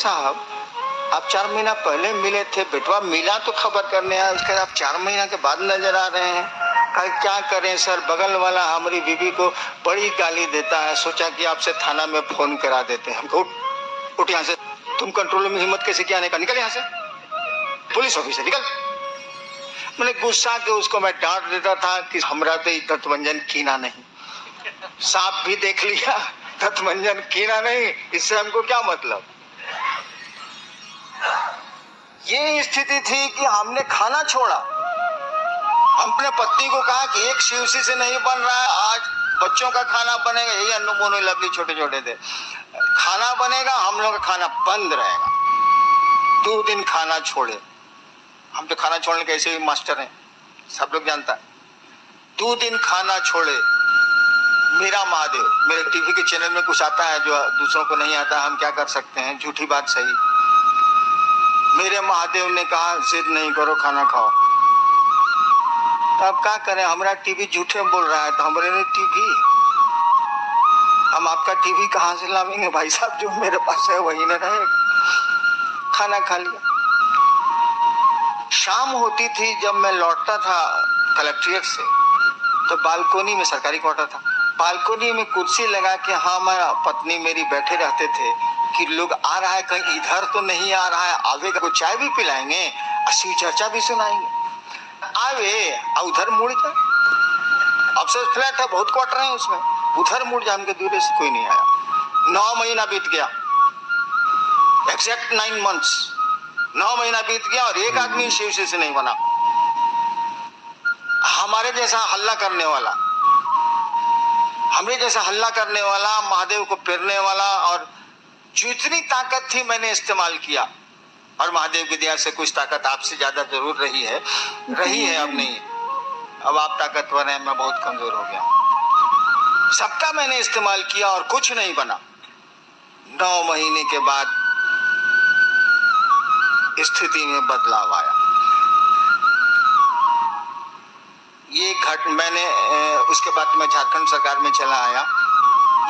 साहब, आप 4 महीना पहले मिले थे, बेटवा मिला तो खबर करने आया, उसके आप 4 महीना के बाद नजर आ रहे हैं। कल क्या करें सर, बगल वाला हमारी बीबी को बड़ी गाली देता है, सोचा कि आपसे थाना में फोन करा देते हैं। हमको उठ यहाँ से, तुम कंट्रोल में हिम्मत कैसे किया आने का, निकल यहाँ से, पुलिस ऑफिसर निकल। मैंने गुस्सा के उसको मैं डांट देता था कि हमरा तो दत्तमंजन कीना नहीं, सांप भी देख लिया, दत्तमंजन कीना नहीं, इससे हमको क्या मतलब। ये स्थिति थी कि हमने खाना छोड़ा। हमने पत्नी को कहा कि एक शिवसी से नहीं बन रहा है, आज बच्चों का खाना बनेगा, यही अन्नू मोनू लवली छोटे छोटे थे, खाना बनेगा, हम लोग का खाना बंद रहेगा। 2 दिन खाना छोड़े, हम तो खाना छोड़ने के ऐसे ही मास्टर हैं, सब लोग जानता है। 2 दिन खाना छोड़े, मेरा महादेव, मेरे टीवी के चैनल में कुछ आता है जो दूसरों को नहीं आता, हम क्या कर सकते हैं, झूठी बात सही। मेरे महादेव ने कहा जिद नहीं करो, खाना खाओ। तो अब क्या करें, हमारा टीवी झूठे बोल रहा है, तो हमारे ने टीवी, हम आपका टीवी कहाँ से लावेंगे भाई साहब, जो मेरे पास है वही न रहेगा। खाना खा लिया। शाम होती थी, जब मैं लौटता था कलेक्ट्रेट से, तो बालकोनी में, सरकारी क्वार्टर था, बालकोनी में कुर्सी लगा के हमारा पत्नी मेरी बैठे रहते थे कि लोग आ रहा है, कहीं इधर तो नहीं आ रहा है, आवेगा को चाय भी पिलाएंगे, शिव चर्चा भी सुनाएंगे, आवे उधर मुड़ जा, अफसर फ्लैट है, बहुत क्वार्टर है उसमें, उधर मुड़ जा, हमके दूर से कोई नहीं आया। 9 महीना बीत गया, एग्जैक्ट 9 months, 9 महीना बीत गया और एक आदमी शिवसी से नहीं बना। हमारे जैसा हल्ला करने वाला, हमरे जैसा हल्ला करने वाला, महादेव को पेरने वाला, और जितनी ताकत थी मैंने इस्तेमाल किया, और महादेव की दया से कुछ ताकत आपसे ज्यादा जरूर रही है, अब नहीं, अब आप ताकतवर हैं, मैं बहुत कमजोर हो गया। सबका मैंने इस्तेमाल किया और कुछ नहीं बना। 9 महीने के बाद स्थिति में बदलाव आया। ये मैंने उसके बाद मैं झारखंड सरकार में चला आया।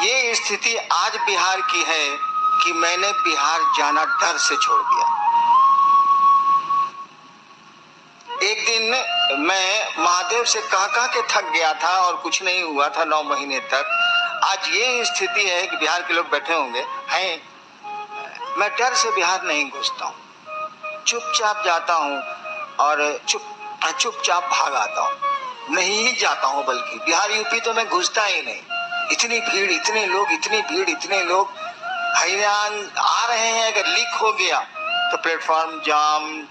ये स्थिति आज बिहार की है कि मैंने बिहार जाना डर से छोड़ दिया। एक दिन मैं महादेव से कह के थक गया था और कुछ नहीं हुआ था 9 महीने तक। आज ये स्थिति है कि बिहार के लोग बैठे होंगे हैं, मैं डर से बिहार नहीं घुसता हूँ, चुपचाप जाता हूँ और चुपचाप भाग आता हूँ, नहीं ही जाता हूँ, बल्कि बिहार यूपी तो मैं घुसता ही नहीं। इतनी भीड़, इतने लोग, इतनी भीड़, इतने लोग हैरान आ रहे हैं। अगर लीक हो गया तो प्लेटफॉर्म जाम,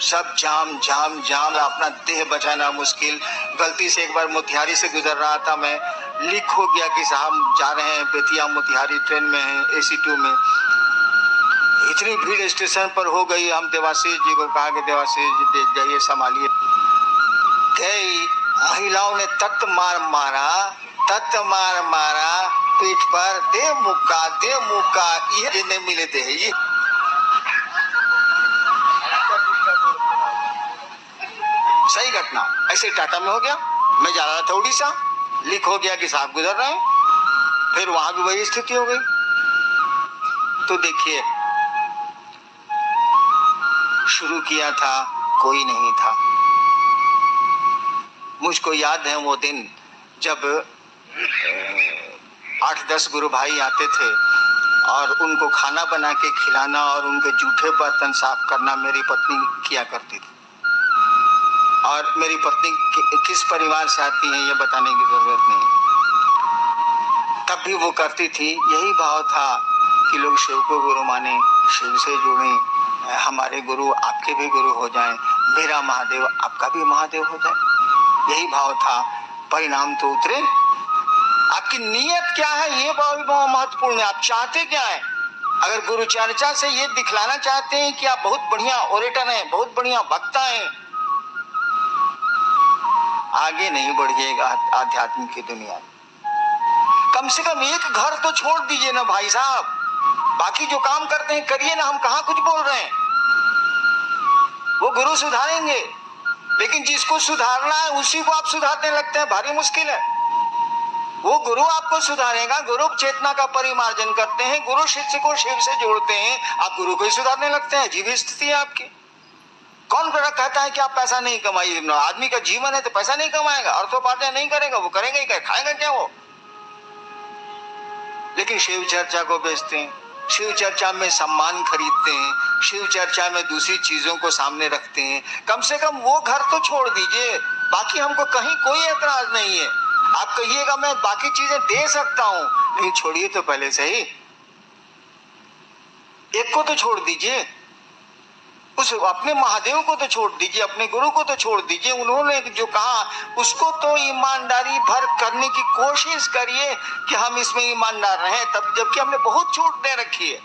सब जाम जाम जाम, अपना देह बचाना मुश्किल। गलती से एक बार मोतिहारी से गुजर रहा था मैं, लीक हो गया कि साहब जा रहे हैं बेतिया मोतिहारी, ट्रेन में है AC2 में, इतनी भीड़ स्टेशन पर हो गई। हम देवाशीष जी को कहा कि देवाशीष जी जाइए संभालिए। गई, महिलाओं ने तत्त मार मारा पीठ पर, दे मुक्का, ये जिन्हें मिले थे ये। सही घटना ऐसे टाटा में हो गया। मैं जा रहा था उड़ीसा, लीक हो गया कि साहब गुजर रहे हैं, फिर वहां भी वही स्थिति हो गई। तो देखिए, शुरू किया था, कोई नहीं था। मुझको याद है वो दिन जब 8-10 गुरु भाई आते थे और उनको खाना बना के खिलाना और उनके जूठे बर्तन साफ करना मेरी पत्नी किया करती थी। और मेरी पत्नी किस परिवार से आती है ये बताने की जरूरत नहीं, तब भी वो करती थी। यही भाव था कि लोग शिव को गुरु माने, शिव से जुड़े, हमारे गुरु आपके भी गुरु हो जाएं, मेरा महादेव आपका भी महादेव हो जाए, यही भाव था। परिणाम तो उतरे। आपकी नीयत क्या है ये बहुत महत्वपूर्ण है, आप चाहते क्या है। अगर गुरु चर्चा से ये दिखलाना चाहते हैं कि आप बहुत बढ़िया ओरेटर हैं, बहुत बढ़िया वक्ता हैं, आगे नहीं बढ़िएगा आध्यात्म की दुनिया में। कम से कम एक घर तो छोड़ दीजिए ना भाई साहब, बाकी जो काम करते हैं करिए ना, हम कहाँ कुछ बोल रहे हैं। वो गुरु सुधारेंगे, लेकिन जिसको सुधारना है उसी को आप सुधारने लगते हैं, भारी मुश्किल है। वो गुरु आपको सुधारेगा। गुरु चेतना का परिमार्जन करते हैं, गुरु शिष्य को शिव से जोड़ते हैं, आप गुरु को ही सुधारने लगते हैं। अजीब स्थिति है आपकी। कौन कहता है कि आप पैसा नहीं कमाइए? आदमी का जीवन है तो पैसा नहीं कमाएगा, अर्थोपार्जन नहीं करेगा, वो करेगा ही क्या? खाएगा क्या वो? लेकिन शिव चर्चा को बेचते हैं, शिव चर्चा में सम्मान खरीदते हैं, शिव चर्चा में दूसरी चीजों को सामने रखते हैं। कम से कम वो घर तो छोड़ दीजिए। बाकी हमको कहीं कोई एतराज नहीं है। आप कहिएगा मैं बाकी चीजें दे सकता हूं, लेकिन छोड़िए तो पहले से ही एक को तो छोड़ दीजिए। उस अपने महादेव को तो छोड़ दीजिए, अपने गुरु को तो छोड़ दीजिए। उन्होंने जो कहा उसको तो ईमानदारी भर करने की कोशिश करिए कि हम इसमें ईमानदार रहें। तब जबकि हमने बहुत छूट दे रखी है,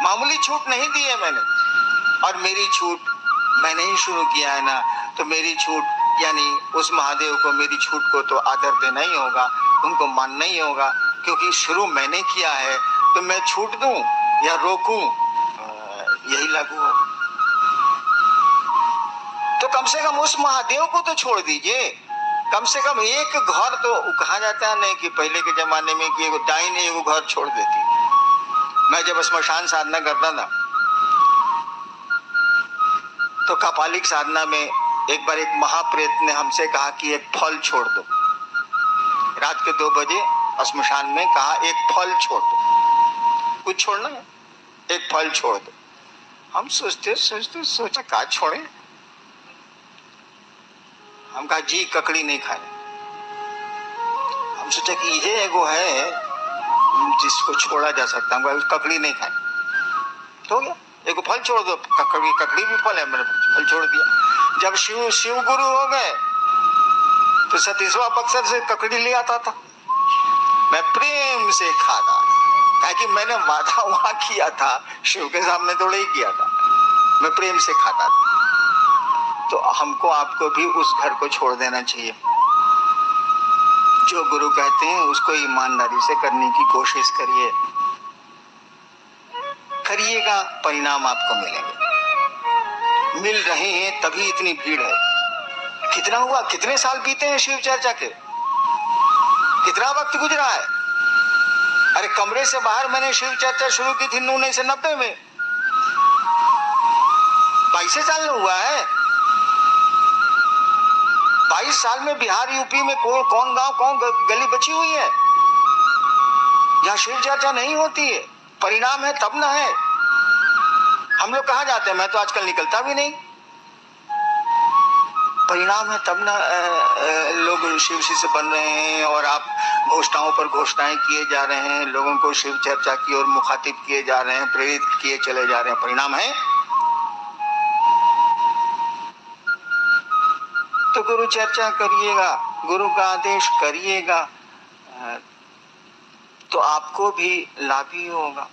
मामूली छूट नहीं दी है मैंने। और मेरी छूट मैंने ही शुरू किया है ना, तो मेरी छूट यानी उस महादेव को, मेरी छूट को तो आदर देना ही होगा, उनको मानना ही होगा, क्योंकि शुरू मैंने किया है। तो मैं छूट दूं या रोकूं, यही लागू हो। तो कम से कम उस महादेव को तो छोड़ दीजिए। कम से कम एक घर तो, कहा जाता है नहीं कि पहले के जमाने में कि एगो डाइन एगो घर छोड़ देती। मैं जब स्मशान साधना करता था तो कपालिक साधना में एक बार एक महाप्रेत ने हमसे कहा कि एक फल छोड़ दो। रात के 2 बजे स्मशान में कहा एक फल छोड़ दो, कुछ छोड़ना है, एक फल छोड़ दो। हम सोचा क्या छोड़े? हम कहा जी ककड़ी नहीं खाए। हम सोचा कि ये एगो है जिसको छोड़ा जा सकता है, ककड़ी नहीं खाए तो हो गया। एगो फल छोड़ दो, ककड़ी भी फल है, मैंने फल छोड़ दिया। जब शिव गुरु हो गए तो 37वां बक्सर से ककड़ी ले आता था, मैं प्रेम से खाता, ताकि मैंने वादा वहां किया था, शिव के सामने थोड़ा ही किया था, मैं प्रेम से खाता था। तो हमको आपको भी उस घर को छोड़ देना चाहिए। जो गुरु कहते हैं उसको ईमानदारी से करने की कोशिश करिए, करिएगा, परिणाम आपको मिलेंगे। मिल रहे हैं तभी इतनी भीड़ है। कितना हुआ, कितने साल बीते हैं शिव चर्चा के, कितना वक्त गुजरा है। अरे कमरे से बाहर मैंने शिव चर्चा शुरू की थी 1990 में, 22 साल हुआ है। 22 साल में बिहार यूपी में कौन गांव कौन गली बची हुई है जहां शिव चर्चा नहीं होती है? परिणाम है तब ना है। हम लोग कहाँ जाते हैं? मैं तो आजकल निकलता भी नहीं। परिणाम है तब ना लोग शिव से बन रहे हैं, और आप घोषणाओं पर घोषणाएं किए जा रहे हैं, लोगों को शिव चर्चा की ओर मुखातिब किए जा रहे हैं, प्रेरित किए चले जा रहे हैं। परिणाम है। तो गुरु चर्चा करिएगा, गुरु का आदेश करिएगा, तो आपको भी लाभ ही होगा।